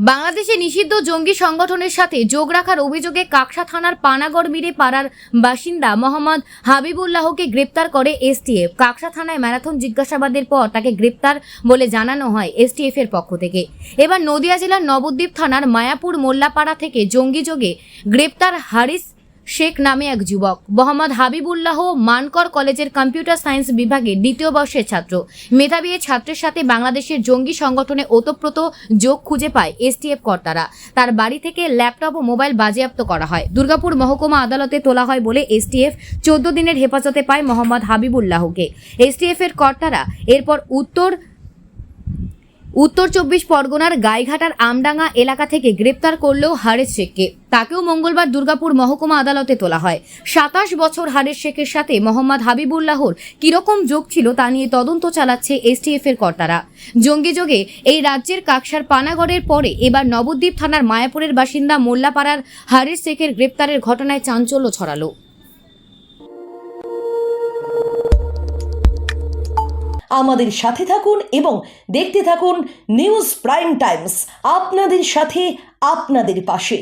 বাংলাদেশে নিষিদ্ধ জঙ্গি সংগঠনের সাথে যোগ রাখার অভিযোগে কাকসা থানার পানাগড় মিরে পাড়ার বাসিন্দা মোহাম্মদ হাবিবুল্লাহকে গ্রেপ্তার করে এসটিএফ। কাকসা থানায় ম্যারাথন জিজ্ঞাসাবাদের পর তাকে গ্রেপ্তার বলে জানানো হয় এসটিএফ এর পক্ষ থেকে। এবার নদিয়া জেলার নবদ্বীপ থানার মায়াপুর মোল্লাপাড়া থেকে জঙ্গি যোগে গ্রেপ্তার হারিস শেখ নামে এক যুবক। মোহাম্মদ হাবিবুল্লাহ মানকর কলেজের কম্পিউটার সায়েন্স বিভাগের দ্বিতীয় বর্ষের ছাত্র। মেধাবী এই ছাত্রের সাথে বাংলাদেশের জঙ্গি সংগঠনে ওতপ্রোত যোগ খুঁজে পায় এসটিএফ কর্তারা। তার বাড়ি থেকে ল্যাপটপ ও মোবাইল বাজেয়াপ্ত করা হয়। দুর্গাপুর মহকুমা আদালতে তোলা হয় বলে এসটিএফ 14 দিনের হেফাজতে পায় মোহাম্মদ হাবিবুল্লাহকে। এসটিএফ এর কর্তারা এরপর উত্তর 24 পরগনার গাইঘাটার আমডাঙ্গা এলাকা থেকে গ্রেপ্তার করলেও হারিস শেখকে। তাকেও মঙ্গলবার দুর্গাপুর মহকুমা আদালতে তোলা হয়। 27 বছর হারিস শেখের সাথে মোহাম্মদ হাবিবুল্লাহর কিরকম যোগ ছিল তা নিয়ে তদন্ত চালাচ্ছে এসটিএফ এর কর্তারা। জঙ্গি যোগে এই রাজ্যের কাকসার পানাগড়ের পরে এবার নবদ্বীপ থানার মায়াপুরের বাসিন্দা মোল্লাপাড়ার হারিস শেখের গ্রেপ্তারের ঘটনায় চাঞ্চল্য ছড়ালো। আমাদের সাথে থাকুন এবং দেখতে থাকুন নিউজ প্রাইম টাইমস, আপনাদের সাথে আপনাদের পাশে।